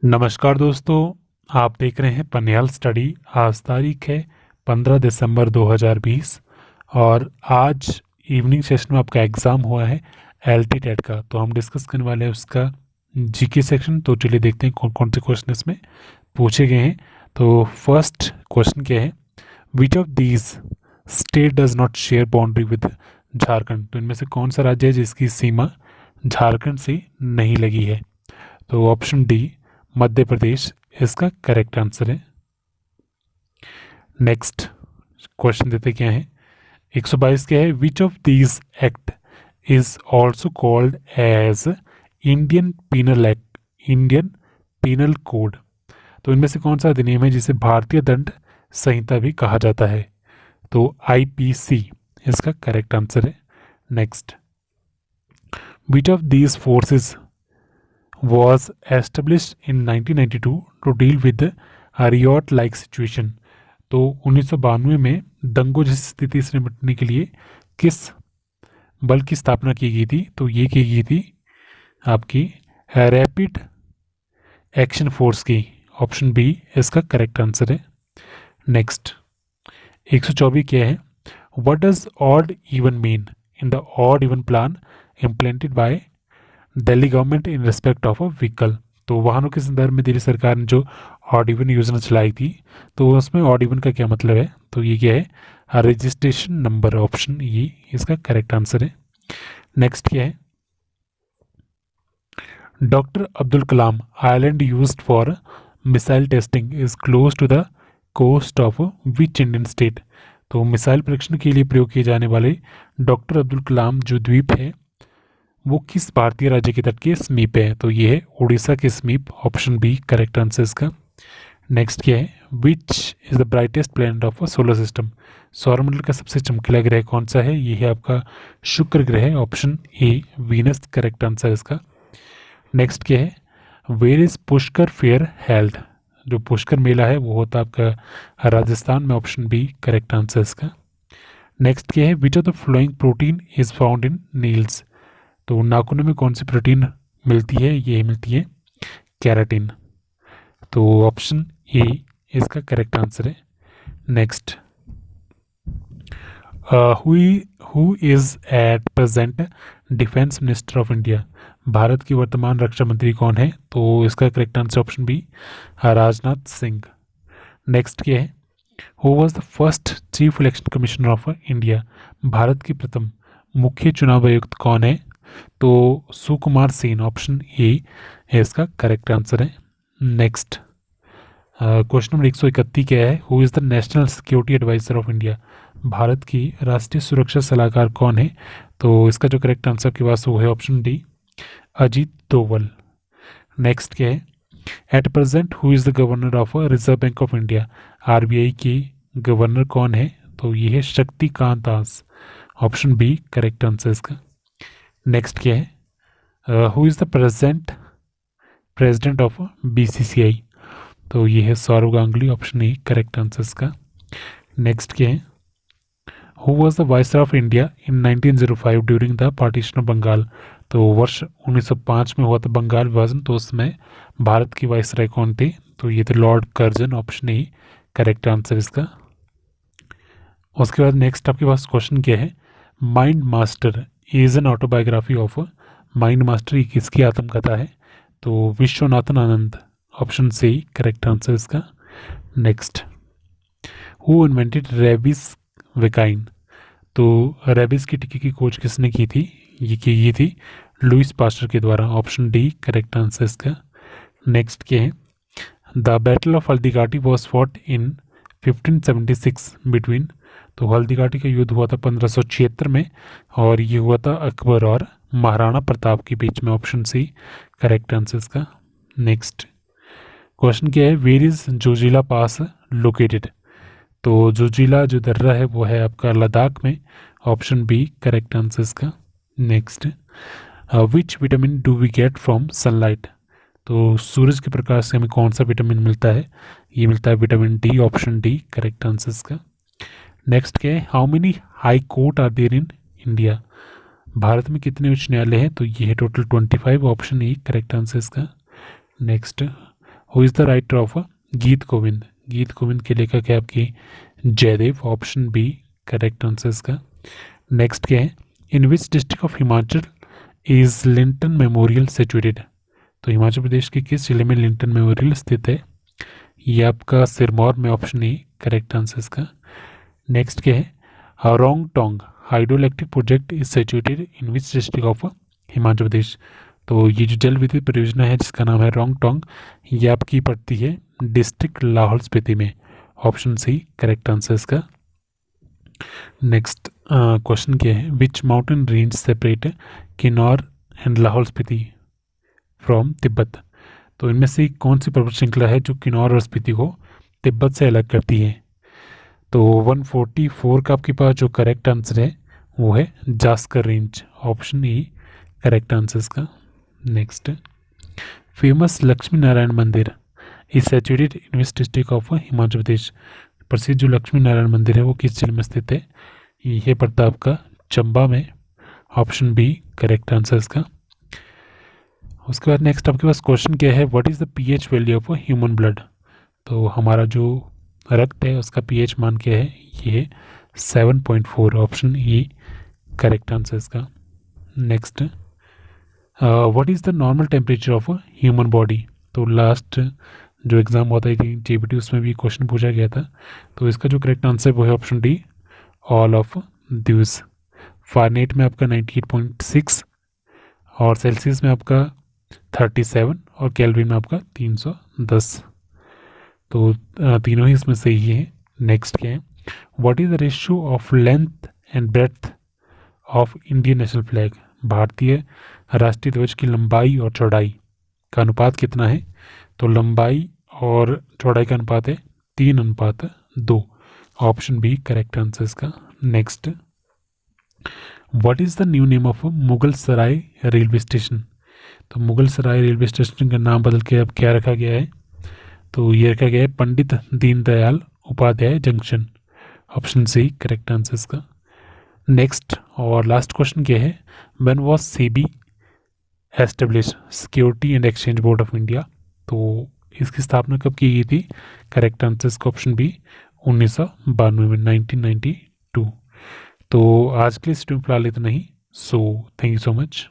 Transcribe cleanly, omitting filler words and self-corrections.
नमस्कार दोस्तों, आप देख रहे हैं पनियाल स्टडी। आज तारीख है 15 दिसंबर 2020 और आज इवनिंग सेशन में आपका एग्ज़ाम हुआ है एलटी टेट का। तो हम डिस्कस करने वाले हैं उसका जीके सेक्शन। तो चलिए देखते हैं कौन कौन से क्वेश्चन इसमें पूछे गए हैं। तो फर्स्ट क्वेश्चन क्या है, which of these state does not share boundary with Jharkhand. तो इनमें से कौन सा राज्य है जिसकी सीमा झारखंड से नहीं लगी है। तो ऑप्शन डी मध्य प्रदेश इसका करेक्ट आंसर है। नेक्स्ट क्वेश्चन देते क्या है, 122 क्या है, which of these act is also called as Indian penal act, Indian penal code. तो इनमें से कौन सा अधिनियम है जिसे भारतीय दंड संहिता भी कहा जाता है। तो आईपीसी इसका करेक्ट आंसर है। Next, which of these forces was established in 1992 to deal with the riot like situation। तो 1992 में दंगों जैसी स्थिति से निपटने के लिए किस बल की स्थापना की गई थी। तो ये की गई थी आपकी रैपिड एक्शन फोर्स की। ऑप्शन बी इसका करेक्ट आंसर है। नेक्स्ट 124 क्या है, what does odd even mean in the odd even plan implemented by Delhi government in respect of a vehicle. तो वाहनों के संदर्भ में दिल्ली सरकार ने जो ऑड इवन योजना चलाई थी, तो उसमें ऑड इवन का क्या मतलब है। तो ये क्या है, रजिस्ट्रेशन नंबर। ऑप्शन ये इसका करेक्ट आंसर है। नेक्स्ट क्या है, doctor Abdul Kalam island used for missile testing is close to the coast of which Indian state. तो मिसाइल परीक्षण के लिए प्रयोग किए जाने वाले डॉक्टर अब्दुल कलाम जो द्वीप है वो किस भारतीय राज्य के तट के समीप है। तो ये है उड़ीसा के समीप। ऑप्शन बी करेक्ट आंसर इसका। नेक्स्ट क्या है, which is the brightest planet of a solar system. सौरमंडल का सबसे चमकीला ग्रह कौन सा है। ये है आपका शुक्र ग्रह। Option A Venus correct answer इसका। नेक्स्ट क्या है, where is Pushkar fair held. जो पुष्कर मेला है वो होता है आपका राजस्थान में। ऑप्शन बी करेक्ट आंसर इसका। नेक्स्ट क्या है, which of the flowing protein is found in Niels. तो नाखूनों में कौन सी प्रोटीन मिलती है, ये मिलती है कैराटिन। तो ऑप्शन ए इसका करेक्ट आंसर है। Next, who is at present defence minister of India. Bharat की वर्तमान रक्षा मंत्री कौन है। तो इसका correct answer option B Rajnath Singh. Next क्या है, who was the first chief election commissioner of India. Bharat की प्रथम मुख्य चुनाव आयुक्त कौन है। तो सुकुमार सेन। ऑप्शन ए है इसका करेक्ट आंसर है। नेक्स्ट क्वेश्चन नंबर 131 क्या है, who is the national security adviser of India. Bharat की राष्ट्रीय सुरक्षा सलाहकार कौन है। तो इसका जो करेक्ट आंसर के पास वो है option D Ajit Doval. Next क्या है, at present who is the governor of Reserve Bank of India. RBI के गवर्नर कौन है। तो ये है Shaktikanta Das. Option B correct answer इसका। नेक्स्ट क्या है, who is the president of BCCI. तो ये है Sourav Ganguly. Option A correct answer इसका। नेक्स्ट क्या है, who was the viceroy of India in 1905 during the partition of Bengal. तो वर्ष 1905 में हुआ था बंगाल विभाजन, तो उसमें भारत की वाइसरॉय कौन थे। तो ये थे Lord Curzon. Option A correct answer इसका। उसके बाद नेक्स्ट आपके पास क्वेश्चन क्या है, mind master is an autobiography of. Mind master ये किसकी आत्मकथा है। तो Viswanathan Anand. Option C correct answer इसका। Next, who invented rabies vaccine. तो रेबीज की टीके की खोज किसने की थी। ये थी लुइस पास्टर के द्वारा। ऑप्शन डी करेक्ट आंसर इसका। नेक्स्ट क्या है, the battle of Haldighati was fought in 1576 between. तो हल्दीघाटी का युद्ध हुआ था 1576 में और ये हुआ था अकबर और महाराणा प्रताप के बीच में। ऑप्शन सी करेक्ट आंसर इसका। नेक्स्ट क्वेश्चन क्या है, where is Zojila pass located. तो जोजिला जो दर्रा है वो है आपका लद्दाख में। ऑप्शन बी करेक्ट आंसर इसका। Next, which vitamin do we get from sunlight. तो सूरज के प्रकाश से हमें कौन सा विटामिन मिलता है। ये मिलता है vitamin D. Option D correct answer इसका। नेक्स्ट क्या है, how many high court are there in India. भारत में कितने उच्च न्यायालय हैं। तो ये है total 25। Option A correct answer इसका। Next, who is the writer of Geet Govind? Geet Govind के लेखक है आपकी Jayadev, option B correct answer इसका। नेक्स्ट क्या है, in which district of Himachal is Linton memorial situated? तो हिमाचल प्रदेश के किस जिले में लिंटन मेमोरियल स्थित है? ये आपका सिरमौर में, ऑप्शन ए करेक्ट आंसर इसका। नेक्स्ट क्या है, Rong Tong hydro electric project is situated in which district of Himachal Pradesh? तो ये जो जल विद्युत परियोजना है जिसका नाम है रोंग टोंग, ये आपकी पड़ती है डिस्ट्रिक्ट लाहौल स्पीति में, ऑप्शन सी करेक्ट आंसर इसका। नेक्स्ट क्वेश्चन क्या है, which mountain range separate Kinnaur and Lahaul Spiti from Tibet? तो इनमें से कौन सी पर्वत श्रृंखला है जो किन्नौर और स्पीति को तिब्बत से अलग करती है? तो 144 का आपके पास जो करेक्ट आंसर है वो है Zanskar range, option A correct answer इसका। Next, famous Lakshmi Narayan mandir is situated in which district of Himachal Pradesh? प्रसिद्ध जो लक्ष्मी नारायण मंदिर है वो किस जिले में स्थित है? ये पड़ता है आपका चंबा में, ऑप्शन बी करेक्ट आंसर इसका। उसके बाद नेक्स्ट आपके पास क्वेश्चन क्या है, what is the pH value of human blood? तो हमारा जो रक्त है उसका पीएच मान क्या है? ये है 7.4, ऑप्शन ई करेक्ट आंसर इसका। Next, what is the normal temperature of human body? तो लास्ट जो एग्ज़ाम होता है कि जेबीटी, उसमें भी क्वेश्चन पूछा गया था, तो इसका जो करेक्ट आंसर वो है option D all of this. Fahrenheit में आपका 98.6 और सेल्सियस में आपका 37 और केल्विन में आपका 310। तो तीनों ही इसमें सही है। नेक्स्ट क्या है, what is the ratio of length and breadth of Indian national flag? भारतीय राष्ट्रीय ध्वज की लंबाई और चौड़ाई का अनुपात कितना है? तो लंबाई और चौड़ाई का अनुपात है 3:2, ऑप्शन बी करेक्ट आंसर इसका। Next, what is the new name of Mughal Sarai railway station? तो मुगल सराय रेलवे स्टेशन का नाम बदल के अब क्या रखा गया है? तो ये रखा गया है Pandit Deendayal Upadhyay junction, option C correct answer इसका। नेक्स्ट और लास्ट क्वेश्चन क्या है, when was SEBI establish security and exchange board of India? तो इसकी स्थापना कब की गई थी? करेक्ट आंसर इसका ऑप्शन बी 1992 में, 1992। तो आज के लिए स्टूडेंट फिलहाल इतना ही। So thank you so much.